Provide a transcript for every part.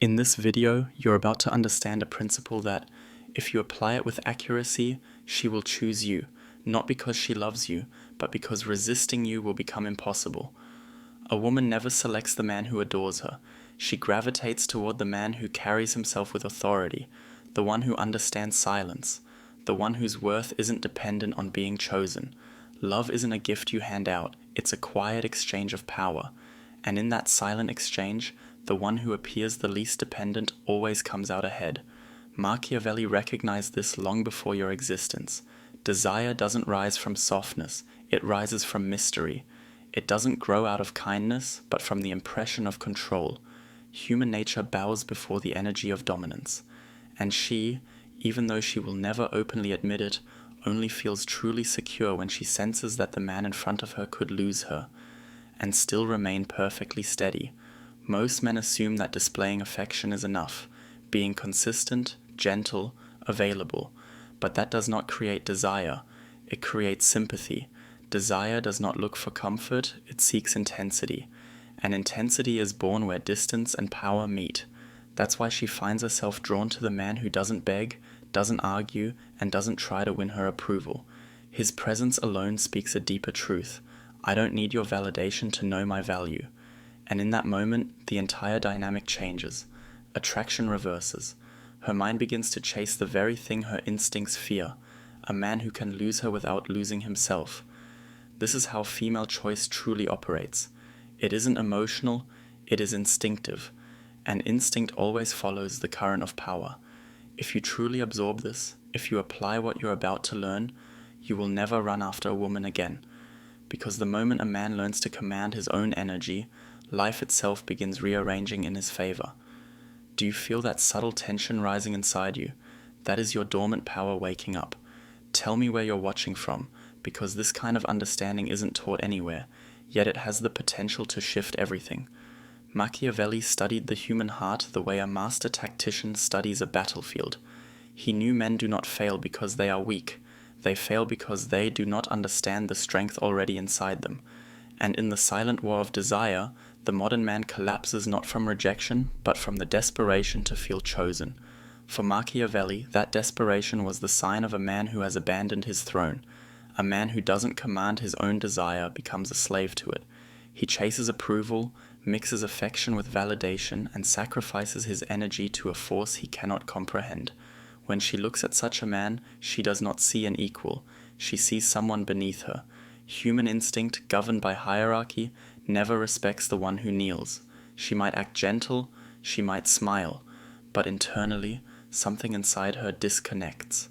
In this video, you're about to understand a principle that, if you apply it with accuracy, she will choose you, not because she loves you, but because resisting you will become impossible. A woman never selects the man who adores her. She gravitates toward the man who carries himself with authority, the one who understands silence, the one whose worth isn't dependent on being chosen. Love isn't a gift you hand out, it's a quiet exchange of power. And in that silent exchange, the one who appears the least dependent always comes out ahead. Machiavelli recognized this long before your existence. Desire doesn't rise from softness, it rises from mystery. It doesn't grow out of kindness, but from the impression of control. Human nature bows before the energy of dominance. And she, even though she will never openly admit it, only feels truly secure when she senses that the man in front of her could lose her, and still remain perfectly steady. Most men assume that displaying affection is enough, being consistent, gentle, available. But that does not create desire, it creates sympathy. Desire does not look for comfort, it seeks intensity. And intensity is born where distance and power meet. That's why she finds herself drawn to the man who doesn't beg, doesn't argue, and doesn't try to win her approval. His presence alone speaks a deeper truth. I don't need your validation to know my value. And in that moment, the entire dynamic changes. Attraction reverses. Her mind begins to chase the very thing her instincts fear, a man who can lose her without losing himself. This is how female choice truly operates. It isn't emotional, it is instinctive. And instinct always follows the current of power. If you truly absorb this, if you apply what you're about to learn, you will never run after a woman again. Because the moment a man learns to command his own energy, life itself begins rearranging in his favor. Do you feel that subtle tension rising inside you? That is your dormant power waking up. Tell me where you're watching from, because this kind of understanding isn't taught anywhere, yet it has the potential to shift everything. Machiavelli studied the human heart the way a master tactician studies a battlefield. He knew men do not fail because they are weak. They fail because they do not understand the strength already inside them. And in the silent war of desire, the modern man collapses not from rejection, but from the desperation to feel chosen. For Machiavelli, that desperation was the sign of a man who has abandoned his throne. A man who doesn't command his own desire becomes a slave to it. He chases approval, mixes affection with validation, and sacrifices his energy to a force he cannot comprehend. When she looks at such a man, she does not see an equal. She sees someone beneath her. Human instinct, governed by hierarchy, never respects the one who kneels. She might act gentle, she might smile, but internally, something inside her disconnects.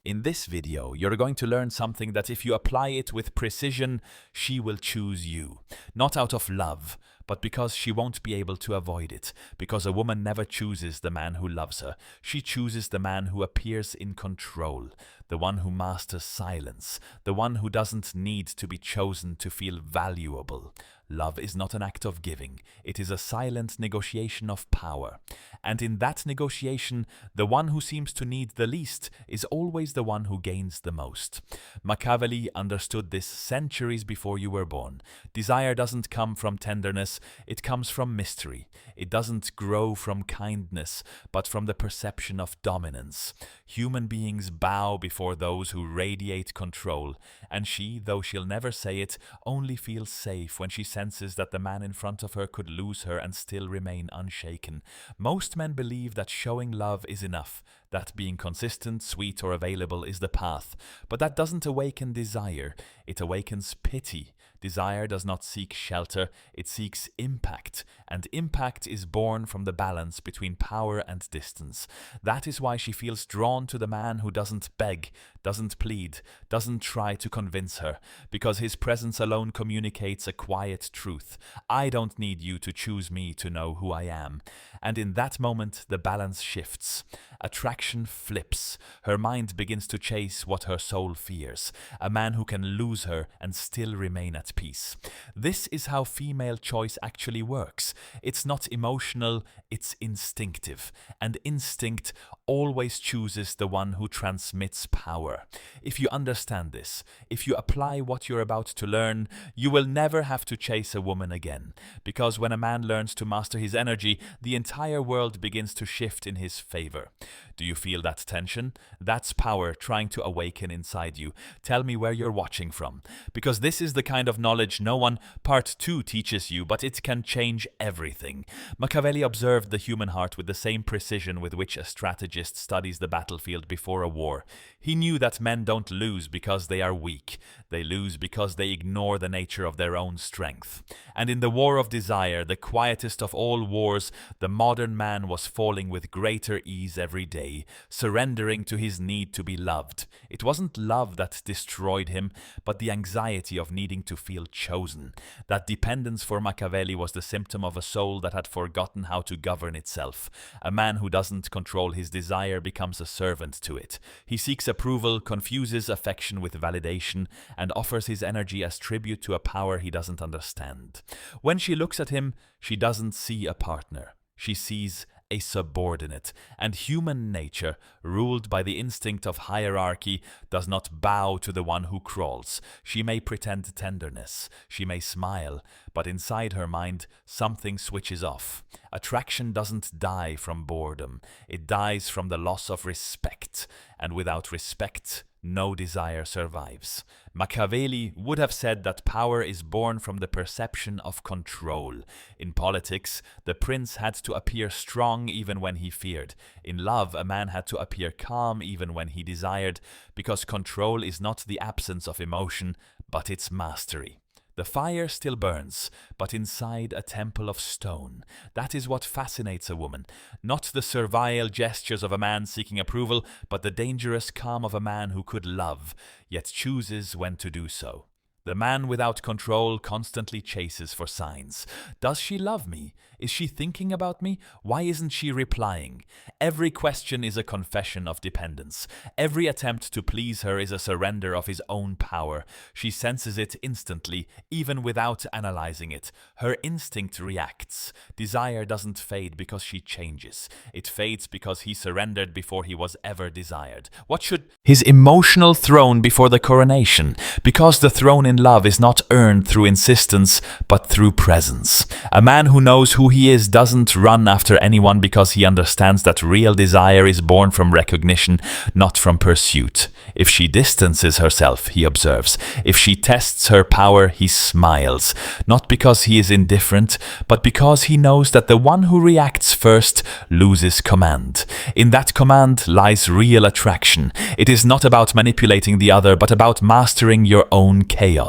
In this video, you're going to learn something that if you apply it with precision, she will choose you. Not out of love, but because she won't be able to avoid it. Because a woman never chooses the man who loves her. She chooses the man who appears in control, the one who masters silence, the one who doesn't need to be chosen to feel valuable. Love is not an act of giving. It is a silent negotiation of power. And in that negotiation, the one who seems to need the least is always the one who gains the most. Machiavelli understood this centuries before you were born. Desire doesn't come from tenderness, it comes from mystery. It doesn't grow from kindness, but from the perception of dominance. Human beings bow before those who radiate control, and she, though she'll never say it, only feels safe when she senses that the man in front of her could lose her and still remain unshaken. Most men believe that showing love is enough, that being consistent, sweet, or available is the path. But that doesn't awaken desire, it awakens pity. Desire does not seek shelter, it seeks impact, and impact is born from the balance between power and distance. That is why she feels drawn to the man who doesn't beg, doesn't plead, doesn't try to convince her, because his presence alone communicates a quiet truth. I don't need you to choose me to know who I am. And in that moment, the balance shifts. Attraction attraction flips. Her mind begins to chase what her soul fears, a man who can lose her and still remain at peace. This is how female choice actually works. It's not emotional, it's instinctive. And instinct always chooses the one who transmits power. If you understand this, if you apply what you're about to learn, you will never have to chase a woman again. Because when a man learns to master his energy, the entire world begins to shift in his favor. Do you feel that tension? That's power trying to awaken inside you. Tell me where you're watching from. Because this is the kind of knowledge no one Part 2 teaches you, but it can change everything. Machiavelli observed the human heart with the same precision with which a strategist studies the battlefield before a war. He knew that men don't lose because they are weak. They lose because they ignore the nature of their own strength. And in the war of desire, the quietest of all wars, the modern man was falling with greater ease every day, surrendering to his need to be loved. It wasn't love that destroyed him, but the anxiety of needing to feel chosen. That dependence for Machiavelli was the symptom of a soul that had forgotten how to govern itself. A man who doesn't control his desire becomes a servant to it. He seeks approval, confuses affection with validation, and offers his energy as tribute to a power he doesn't understand. When she looks at him, she doesn't see a partner. She sees a subordinate, and human nature, ruled by the instinct of hierarchy, does not bow to the one who crawls. She may pretend tenderness, she may smile, but inside her mind something switches off. Attraction doesn't die from boredom, it dies from the loss of respect, and without respect, no desire survives. Machiavelli would have said that power is born from the perception of control. In politics, the prince had to appear strong even when he feared. In love, a man had to appear calm even when he desired, because control is not the absence of emotion, but its mastery. The fire still burns, but inside a temple of stone. That is what fascinates a woman. Not the servile gestures of a man seeking approval, but the dangerous calm of a man who could love, yet chooses when to do so. The man without control constantly chases for signs. Does she love me? Is she thinking about me? Why isn't she replying? Every question is a confession of dependence. Every attempt to please her is a surrender of his own power. She senses it instantly, even without analyzing it. Her instinct reacts. Desire doesn't fade because she changes. It fades because he surrendered before he was ever desired. What should his emotional throne before the coronation? Because the throne in love is not earned through insistence, but through presence. A man who knows who he is doesn't run after anyone because he understands that real desire is born from recognition, not from pursuit. If she distances herself, he observes. If she tests her power, he smiles. Not because he is indifferent, but because he knows that the one who reacts first loses command. In that command lies real attraction. It is not about manipulating the other, but about mastering your own chaos.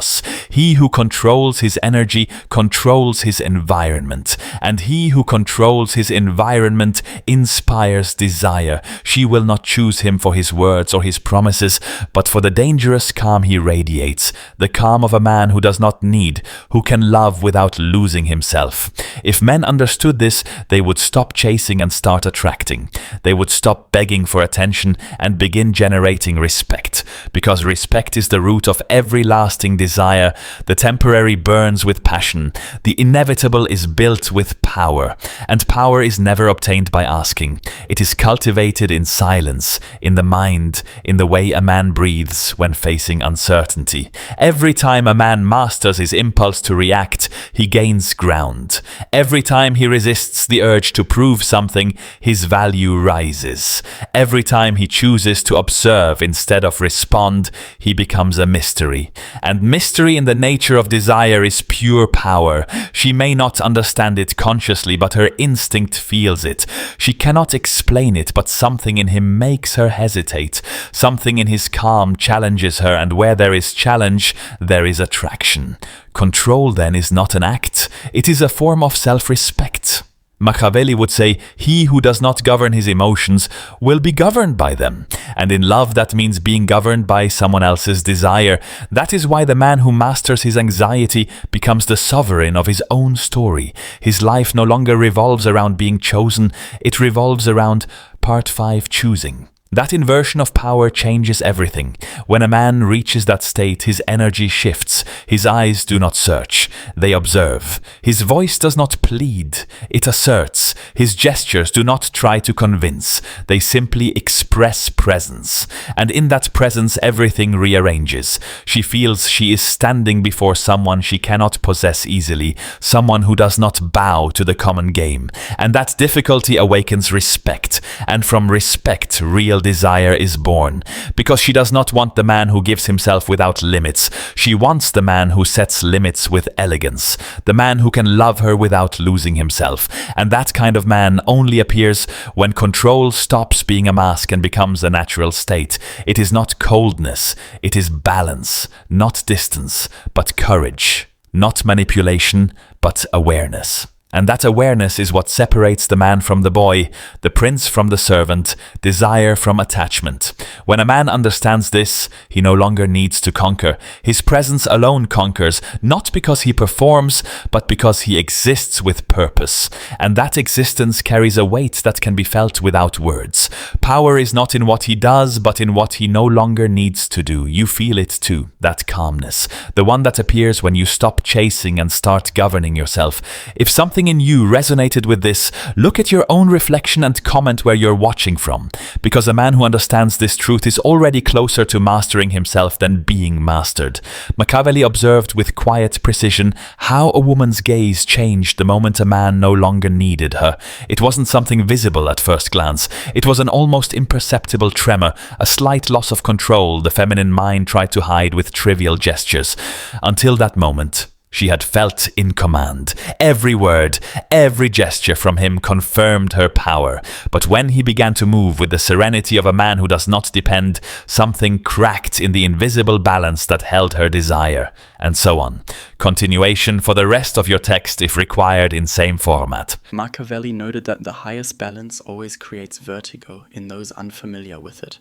He who controls his energy controls his environment, and he who controls his environment inspires desire. She will not choose him for his words or his promises, but for the dangerous calm he radiates, the calm of a man who does not need, who can love without losing himself. If men understood this, they would stop chasing and start attracting. They would stop begging for attention and begin generating respect, because respect is the root of every lasting desire. The temporary burns with passion. The inevitable is built with power, and power is never obtained by asking. It is cultivated in silence, in the mind, in the way a man breathes when facing uncertainty. Every time a man masters his impulse to react, he gains ground. Every time he resists the urge to prove something, his value rises. Every time he chooses to observe instead of respond, he becomes a mystery. And mystery in the nature of desire is pure power. She may not understand it consciously, but her instinct feels it. She cannot explain it, but something in him makes her hesitate. Something in his calm challenges her, and where there is challenge, there is attraction. Control, then, is not an act. It is a form of self-respect. Machiavelli would say, he who does not govern his emotions will be governed by them. And in love, that means being governed by someone else's desire. That is why the man who masters his anxiety becomes the sovereign of his own story. His life no longer revolves around being chosen, it revolves around Part 5, choosing. That inversion of power changes everything. When a man reaches that state, his energy shifts. His eyes do not search, they observe. His voice does not plead, it asserts. His gestures do not try to convince, they simply express presence. And in that presence, everything rearranges. She feels she is standing before someone she cannot possess easily, someone who does not bow to the common game. And that difficulty awakens respect, and from respect, real desire is born, because she does not want the man who gives himself without limits. She wants the man who sets limits with elegance, the man who can love her without losing himself. And that kind of man only appears when control stops being a mask and becomes a natural state. It is not coldness, it is balance, not distance, but courage, not manipulation, but awareness. And that awareness is what separates the man from the boy, the prince from the servant, desire from attachment. When a man understands this, he no longer needs to conquer. His presence alone conquers, not because he performs, but because he exists with purpose. And that existence carries a weight that can be felt without words. Power is not in what he does, but in what he no longer needs to do. You feel it too, that calmness, the one that appears when you stop chasing and start governing yourself. If something in you resonated with this, look at your own reflection and comment where you're watching from, because a man who understands this truth is already closer to mastering himself than being mastered. Machiavelli observed with quiet precision how a woman's gaze changed the moment a man no longer needed her. It wasn't something visible at first glance. It was an almost imperceptible tremor, a slight loss of control the feminine mind tried to hide with trivial gestures. Until that moment, she had felt in command. Every word, every gesture from him confirmed her power. But when he began to move with the serenity of a man who does not depend, something cracked in the invisible balance that held her desire. And so on. Continuation for the rest of your text if required in same format. Machiavelli noted that the highest balance always creates vertigo in those unfamiliar with it.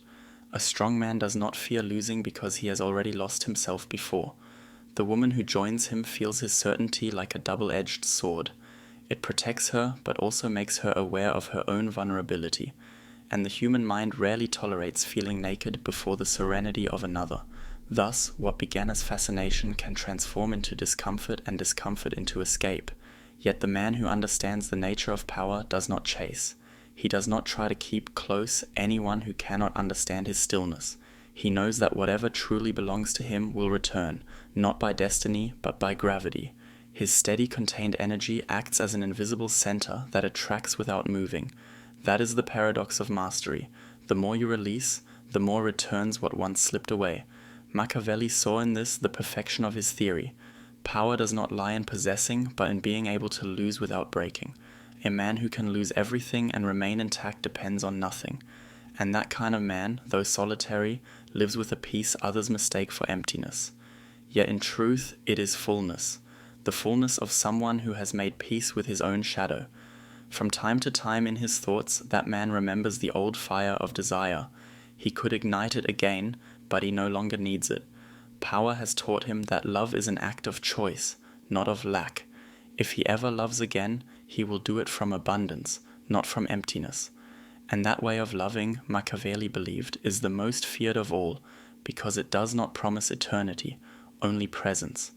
A strong man does not fear losing because he has already lost himself before. The woman who joins him feels his certainty like a double-edged sword. It protects her, but also makes her aware of her own vulnerability. And the human mind rarely tolerates feeling naked before the serenity of another. Thus, what began as fascination can transform into discomfort and discomfort into escape. Yet the man who understands the nature of power does not chase. He does not try to keep close anyone who cannot understand his stillness. He knows that whatever truly belongs to him will return, not by destiny, but by gravity. His steady contained energy acts as an invisible center that attracts without moving. That is the paradox of mastery. The more you release, the more returns what once slipped away. Machiavelli saw in this the perfection of his theory. Power does not lie in possessing, but in being able to lose without breaking. A man who can lose everything and remain intact depends on nothing. And that kind of man, though solitary, lives with a peace others mistake for emptiness. Yet in truth, it is fullness, the fullness of someone who has made peace with his own shadow. From time to time in his thoughts, that man remembers the old fire of desire. He could ignite it again, but he no longer needs it. Power has taught him that love is an act of choice, not of lack. If he ever loves again, he will do it from abundance, not from emptiness. And that way of loving, Machiavelli believed, is the most feared of all, because it does not promise eternity, only presence.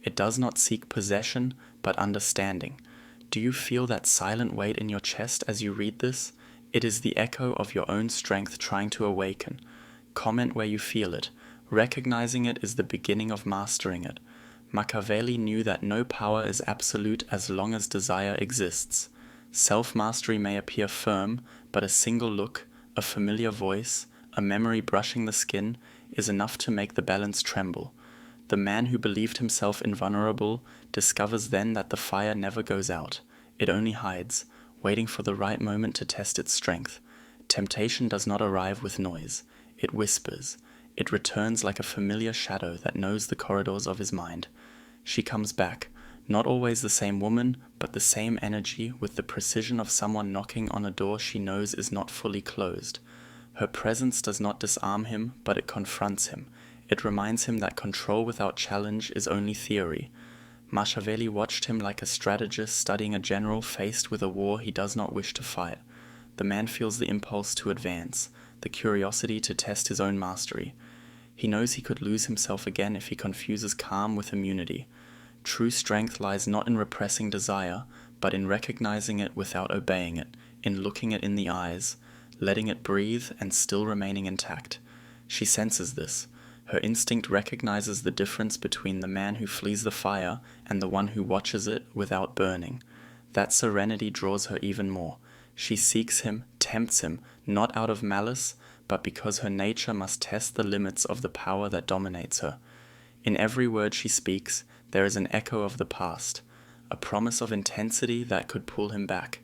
It does not seek possession, but understanding. Do you feel that silent weight in your chest as you read this? It is the echo of your own strength trying to awaken. Comment where you feel it. Recognizing it is the beginning of mastering it. Machiavelli knew that no power is absolute as long as desire exists. Self-mastery may appear firm, but a single look, a familiar voice, a memory brushing the skin is enough to make the balance tremble. The man who believed himself invulnerable discovers then that the fire never goes out. It only hides, waiting for the right moment to test its strength. Temptation does not arrive with noise. It whispers. It returns like a familiar shadow that knows the corridors of his mind. She comes back, Not always the same woman, but the same energy with the precision of someone knocking on a door she knows is not fully closed. Her presence does not disarm him, but it confronts him. It reminds him that control without challenge is only theory. Machiavelli watched him like a strategist studying a general faced with a war he does not wish to fight. The man feels the impulse to advance, the curiosity to test his own mastery. He knows he could lose himself again if he confuses calm with immunity. True strength lies not in repressing desire, but in recognizing it without obeying it, in looking it in the eyes, letting it breathe and still remaining intact. She senses this. Her instinct recognizes the difference between the man who flees the fire and the one who watches it without burning. That serenity draws her even more. She seeks him, tempts him, not out of malice, but because her nature must test the limits of the power that dominates her. In every word she speaks, there is an echo of the past, a promise of intensity that could pull him back.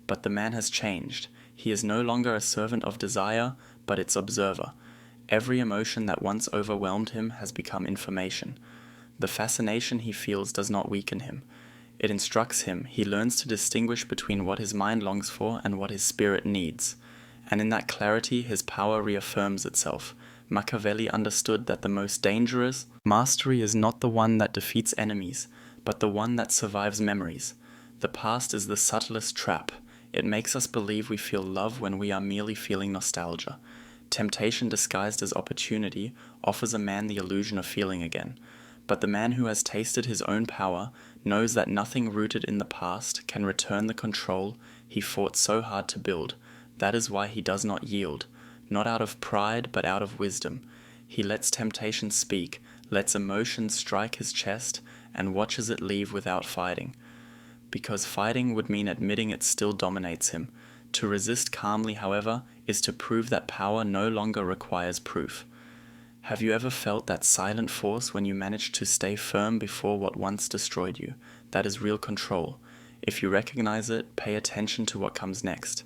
But the man has changed. He is no longer a servant of desire, but its observer. Every emotion that once overwhelmed him has become information. The fascination he feels does not weaken him. It instructs him. He learns to distinguish between what his mind longs for and what his spirit needs. And in that clarity, his power reaffirms itself. Machiavelli understood that the most dangerous mastery is not the one that defeats enemies, but the one that survives memories. The past is the subtlest trap. It makes us believe we feel love when we are merely feeling nostalgia. Temptation disguised as opportunity offers a man the illusion of feeling again. But the man who has tasted his own power knows that nothing rooted in the past can return the control he fought so hard to build. That is why he does not yield, not out of pride but out of wisdom. He lets temptation speak, lets emotion strike his chest, and watches it leave without fighting. Because fighting would mean admitting it still dominates him. To resist calmly, however, is to prove that power no longer requires proof. Have you ever felt that silent force when you managed to stay firm before what once destroyed you? That is real control. If you recognize it, pay attention to what comes next.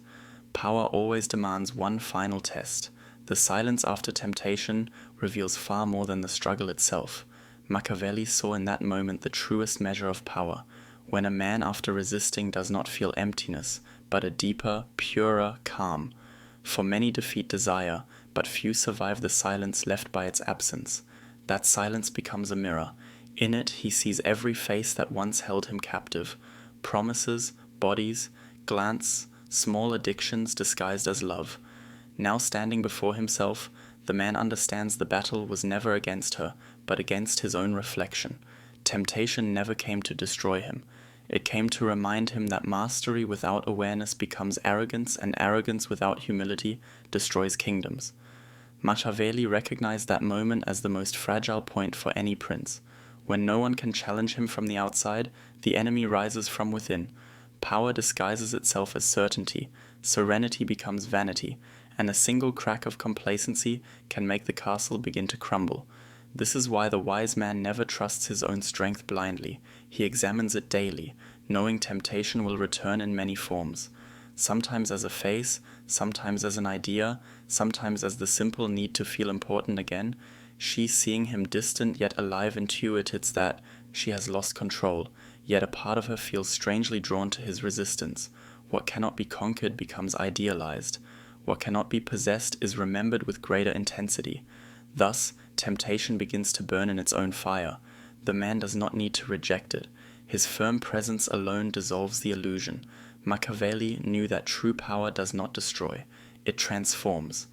Power always demands one final test. The silence after temptation reveals far more than the struggle itself. Machiavelli saw in that moment the truest measure of power, when a man after resisting does not feel emptiness, but a deeper, purer calm. For many defeat desire, but few survive the silence left by its absence. That silence becomes a mirror. In it he sees every face that once held him captive. Promises, bodies, glance, small addictions disguised as love. Now standing before himself, the man understands the battle was never against her, but against his own reflection. Temptation never came to destroy him. It came to remind him that mastery without awareness becomes arrogance, and arrogance without humility destroys kingdoms. Machiavelli recognized that moment as the most fragile point for any prince. When no one can challenge him from the outside, the enemy rises from within. Power disguises itself as certainty, serenity becomes vanity, and a single crack of complacency can make the castle begin to crumble. This is why the wise man never trusts his own strength blindly. He examines it daily, knowing temptation will return in many forms. Sometimes as a face, sometimes as an idea, sometimes as the simple need to feel important again. She, seeing him distant yet alive, intuits that she has lost control, yet a part of her feels strangely drawn to his resistance. What cannot be conquered becomes idealized. What cannot be possessed is remembered with greater intensity. Thus, temptation begins to burn in its own fire. The man does not need to reject it. His firm presence alone dissolves the illusion. Machiavelli knew that true power does not destroy, it transforms.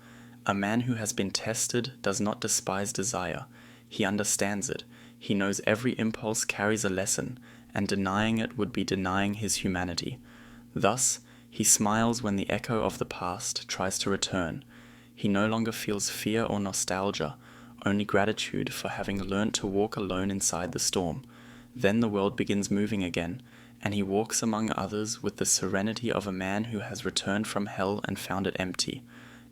A man who has been tested does not despise desire. He understands it. He knows every impulse carries a lesson, and denying it would be denying his humanity. Thus, he smiles when the echo of the past tries to return. He no longer feels fear or nostalgia, only gratitude for having learnt to walk alone inside the storm. Then the world begins moving again, and he walks among others with the serenity of a man who has returned from hell and found it empty.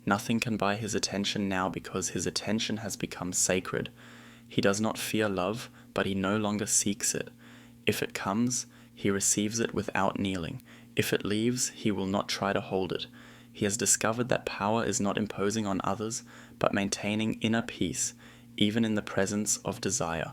Nothing can buy his attention now because his attention has become sacred. He does not fear love, but he no longer seeks it. If it comes, he receives it without kneeling. If it leaves, he will not try to hold it. He has discovered that power is not imposing on others, but maintaining inner peace, even in the presence of desire.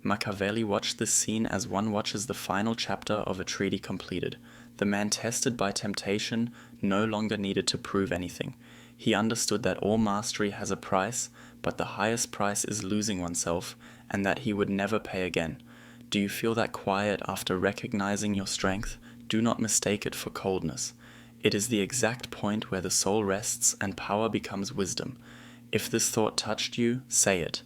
Machiavelli watched this scene as one watches the final chapter of a treaty completed. The man tested by temptation no longer needed to prove anything. He understood that all mastery has a price, but the highest price is losing oneself, and that he would never pay again. Do you feel that quiet after recognizing your strength? Do not mistake it for coldness. It is the exact point where the soul rests and power becomes wisdom. If this thought touched you, say it.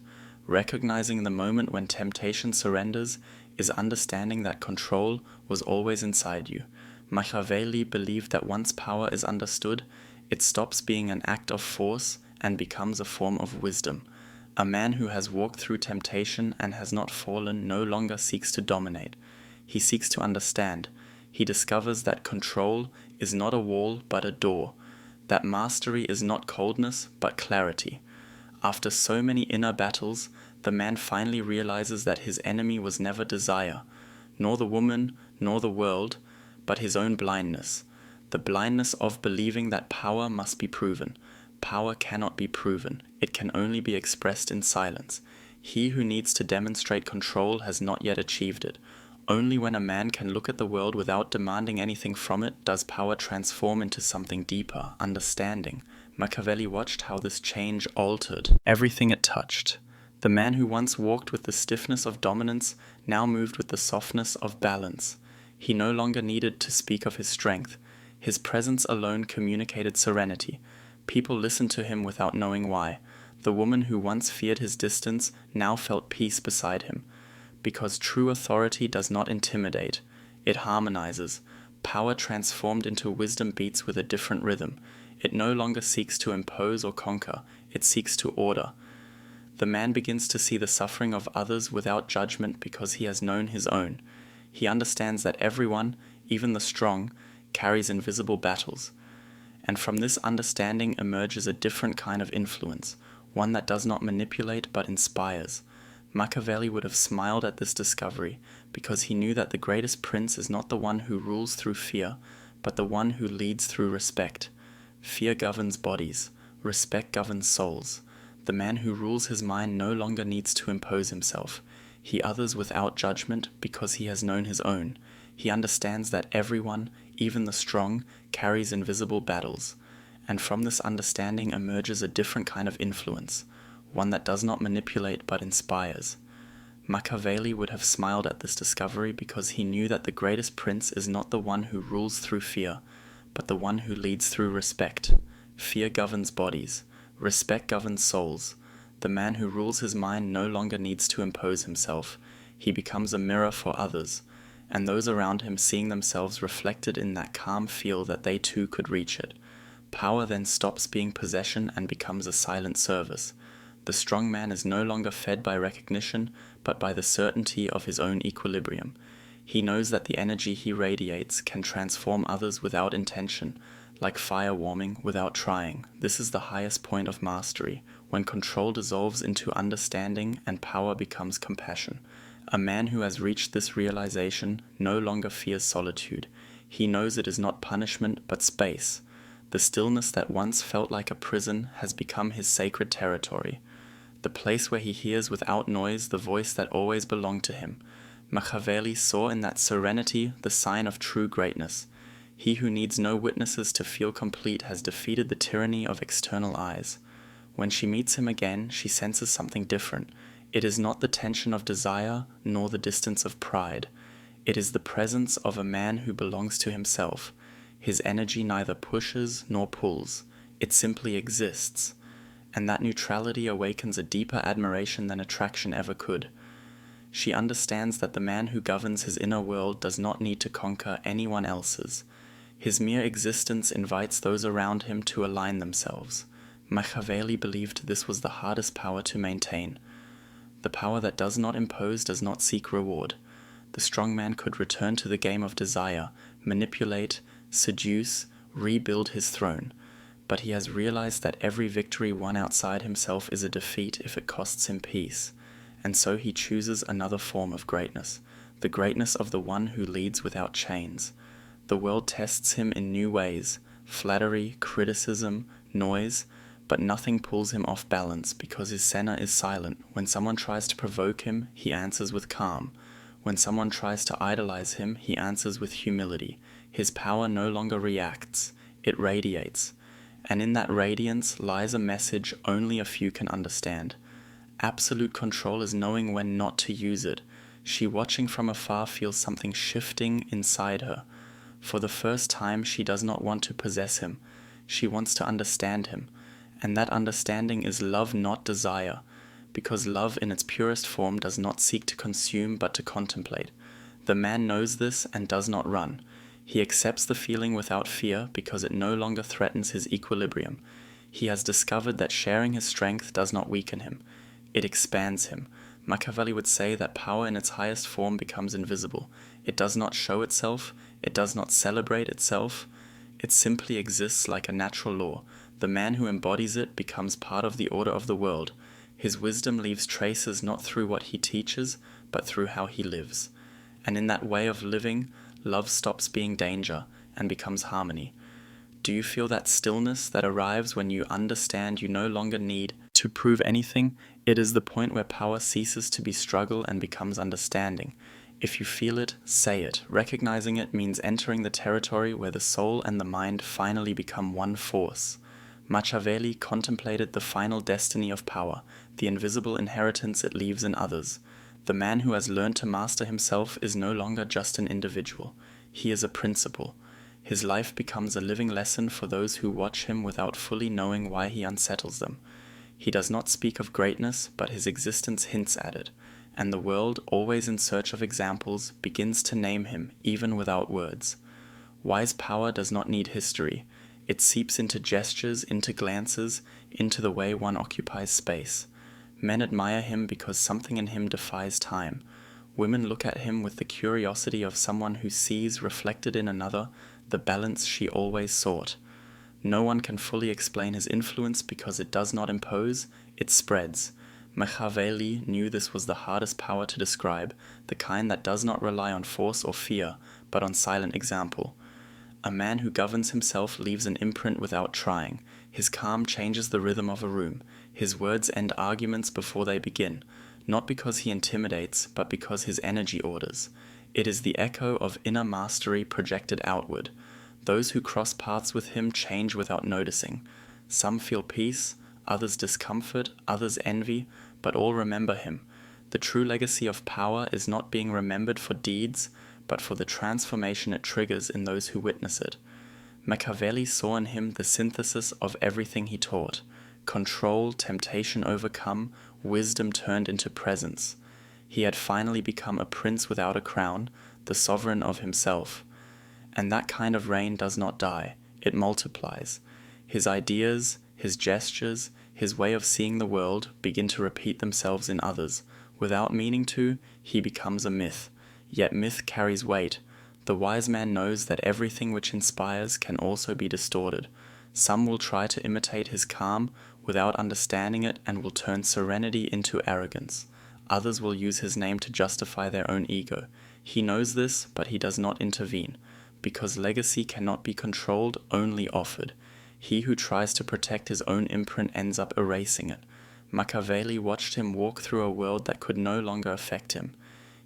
Recognizing the moment when temptation surrenders is understanding that control was always inside you. Machiavelli believed that once power is understood, it stops being an act of force and becomes a form of wisdom. A man who has walked through temptation and has not fallen no longer seeks to dominate. He seeks to understand. He discovers that control is not a wall but a door, that mastery is not coldness but clarity. After so many inner battles, the man finally realizes that his enemy was never desire, nor the woman, nor the world, but his own blindness. The blindness of believing that power must be proven. Power cannot be proven. It can only be expressed in silence. He who needs to demonstrate control has not yet achieved it. Only when a man can look at the world without demanding anything from it does power transform into something deeper, understanding. Machiavelli watched how this change altered everything it touched. The man who once walked with the stiffness of dominance now moved with the softness of balance. He no longer needed to speak of his strength. His presence alone communicated serenity. People listened to him without knowing why. The woman who once feared his distance now felt peace beside him. Because true authority does not intimidate, it harmonizes. Power transformed into wisdom beats with a different rhythm. It no longer seeks to impose or conquer, it seeks to order. The man begins to see the suffering of others without judgment because he has known his own. He understands that everyone, even the strong, carries invisible battles. And from this understanding emerges a different kind of influence, one that does not manipulate but inspires. Machiavelli would have smiled at this discovery because he knew that the greatest prince is not the one who rules through fear, but the one who leads through respect. Fear governs bodies, respect governs souls. The man who rules his mind no longer needs to impose himself. He others without judgment because he has known his own. He understands that everyone, even the strong, carries invisible battles. And from this understanding emerges a different kind of influence, one that does not manipulate but inspires. Machiavelli would have smiled at this discovery because he knew that the greatest prince is not the one who rules through fear, but the one who leads through respect. Fear governs bodies. Respect governs souls. The man who rules his mind no longer needs to impose himself. He becomes a mirror for others, and those around him seeing themselves reflected in that calm feel that they too could reach it. Power then stops being possession and becomes a silent service. The strong man is no longer fed by recognition, but by the certainty of his own equilibrium. He knows that the energy he radiates can transform others without intention, like fire warming without trying. This is the highest point of mastery, when control dissolves into understanding and power becomes compassion. A man who has reached this realization no longer fears solitude. He knows it is not punishment but space. The stillness that once felt like a prison has become his sacred territory, the place where he hears without noise the voice that always belonged to him. Machiavelli saw in that serenity the sign of true greatness. He who needs no witnesses to feel complete has defeated the tyranny of external eyes. When she meets him again, she senses something different. It is not the tension of desire, nor the distance of pride. It is the presence of a man who belongs to himself. His energy neither pushes nor pulls. It simply exists. And that neutrality awakens a deeper admiration than attraction ever could. She understands that the man who governs his inner world does not need to conquer anyone else's. His mere existence invites those around him to align themselves. Machiavelli believed this was the hardest power to maintain. The power that does not impose does not seek reward. The strong man could return to the game of desire, manipulate, seduce, rebuild his throne. But he has realized that every victory won outside himself is a defeat if it costs him peace. And so he chooses another form of greatness, the greatness of the one who leads without chains. The world tests him in new ways, flattery, criticism, noise, but nothing pulls him off balance because his senna is silent. When someone tries to provoke him, he answers with calm. When someone tries to idolize him, he answers with humility. His power no longer reacts, it radiates. And in that radiance lies a message only a few can understand. Absolute control is knowing when not to use it. She, watching from afar, feels something shifting inside her. For the first time, she does not want to possess him. She wants to understand him. And that understanding is love, not desire. Because love in its purest form does not seek to consume but to contemplate. The man knows this and does not run. He accepts the feeling without fear because it no longer threatens his equilibrium. He has discovered that sharing his strength does not weaken him. It expands him. Machiavelli would say that power in its highest form becomes invisible. It does not show itself. It does not celebrate itself. It simply exists like a natural law. The man who embodies it becomes part of the order of the world. His wisdom leaves traces not through what he teaches, but through how he lives. And in that way of living, love stops being danger and becomes harmony. Do you feel that stillness that arrives when you understand you no longer need to prove anything? It is the point where power ceases to be struggle and becomes understanding. If you feel it, say it. Recognizing it means entering the territory where the soul and the mind finally become one force. Machiavelli contemplated the final destiny of power, the invisible inheritance it leaves in others. The man who has learned to master himself is no longer just an individual. He is a principle. His life becomes a living lesson for those who watch him without fully knowing why he unsettles them. He does not speak of greatness, but his existence hints at it, and the world, always in search of examples, begins to name him, even without words. Wise power does not need history. It seeps into gestures, into glances, into the way one occupies space. Men admire him because something in him defies time. Women look at him with the curiosity of someone who sees, reflected in another, the balance she always sought. No one can fully explain his influence because it does not impose, it spreads. Machiavelli knew this was the hardest power to describe, the kind that does not rely on force or fear, but on silent example. A man who governs himself leaves an imprint without trying. His calm changes the rhythm of a room. His words end arguments before they begin, not because he intimidates, but because his energy orders. It is the echo of inner mastery projected outward. Those who cross paths with him change without noticing. Some feel peace, others discomfort, others envy, but all remember him. The true legacy of power is not being remembered for deeds, but for the transformation it triggers in those who witness it. Machiavelli saw in him the synthesis of everything he taught: control, temptation overcome, wisdom turned into presence. He had finally become a prince without a crown, the sovereign of himself. And that kind of reign does not die, it multiplies. His ideas, his gestures, his way of seeing the world begin to repeat themselves in others. Without meaning to, he becomes a myth. Yet myth carries weight. The wise man knows that everything which inspires can also be distorted. Some will try to imitate his calm without understanding it and will turn serenity into arrogance. Others will use his name to justify their own ego. He knows this, but he does not intervene, because legacy cannot be controlled, only offered. He who tries to protect his own imprint ends up erasing it. Machiavelli watched him walk through a world that could no longer affect him.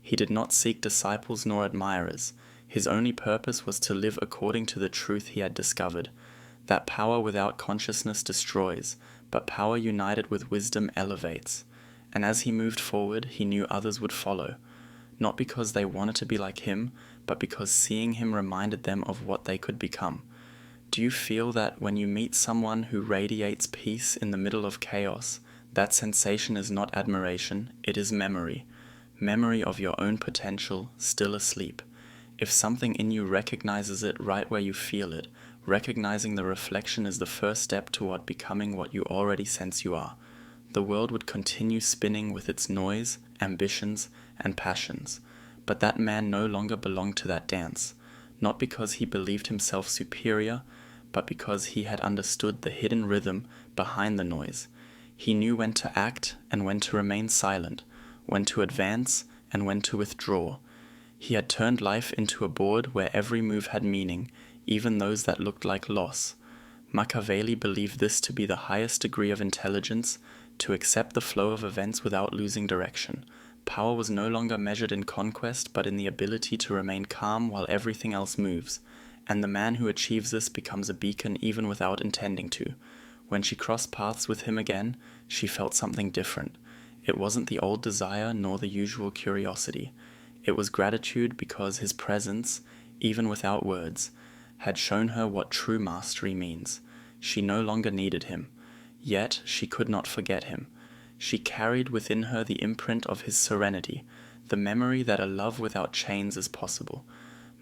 He did not seek disciples nor admirers. His only purpose was to live according to the truth he had discovered, that power without consciousness destroys, but power united with wisdom elevates. And as he moved forward, he knew others would follow, not because they wanted to be like him, but because seeing him reminded them of what they could become. Do you feel that when you meet someone who radiates peace in the middle of chaos, that sensation is not admiration, it is memory? Memory of your own potential, still asleep. If something in you recognizes it right where you feel it, recognizing the reflection is the first step toward becoming what you already sense you are. The world would continue spinning with its noise, ambitions, and passions. But that man no longer belonged to that dance, not because he believed himself superior, but because he had understood the hidden rhythm behind the noise. He knew when to act and when to remain silent, when to advance and when to withdraw. He had turned life into a board where every move had meaning, even those that looked like loss. Machiavelli believed this to be the highest degree of intelligence, to accept the flow of events without losing direction. Power was no longer measured in conquest, but in the ability to remain calm while everything else moves, and the man who achieves this becomes a beacon even without intending to. When she crossed paths with him again, she felt something different. It wasn't the old desire nor the usual curiosity. It was gratitude because his presence, even without words, had shown her what true mastery means. She no longer needed him, yet she could not forget him. She carried within her the imprint of his serenity, the memory that a love without chains is possible.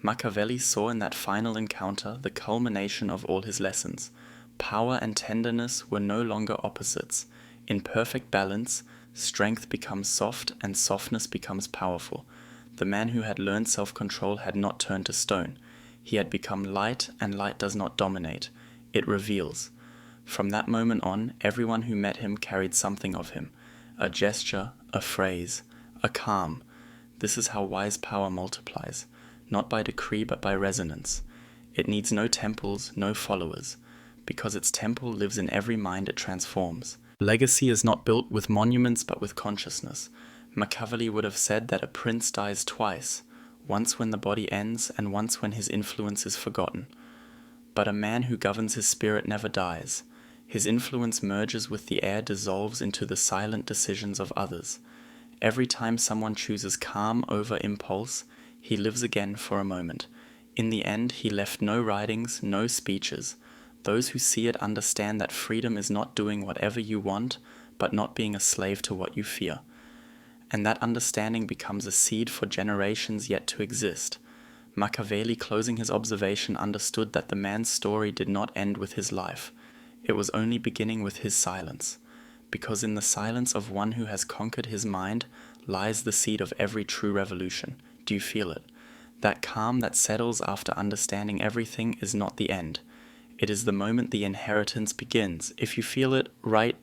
Machiavelli saw in that final encounter the culmination of all his lessons. Power and tenderness were no longer opposites. In perfect balance, strength becomes soft and softness becomes powerful. The man who had learned self-control had not turned to stone. He had become light, and light does not dominate. It reveals. From that moment on, everyone who met him carried something of him. A gesture, a phrase, a calm. This is how wise power multiplies, not by decree but by resonance. It needs no temples, no followers, because its temple lives in every mind it transforms. Legacy is not built with monuments but with consciousness. Machiavelli would have said that a prince dies twice, once when the body ends and once when his influence is forgotten. But a man who governs his spirit never dies. His influence merges with the air, dissolves into the silent decisions of others. Every time someone chooses calm over impulse, he lives again for a moment. In the end, he left no writings, no speeches. Those who see it understand that freedom is not doing whatever you want, but not being a slave to what you fear. And that understanding becomes a seed for generations yet to exist. Machiavelli, closing his observation, understood that the man's story did not end with his life. It was only beginning with his silence, because in the silence of one who has conquered his mind lies the seed of every true revolution. Do you feel it? That calm that settles after understanding everything is not the end. It is the moment the inheritance begins. If you feel it, write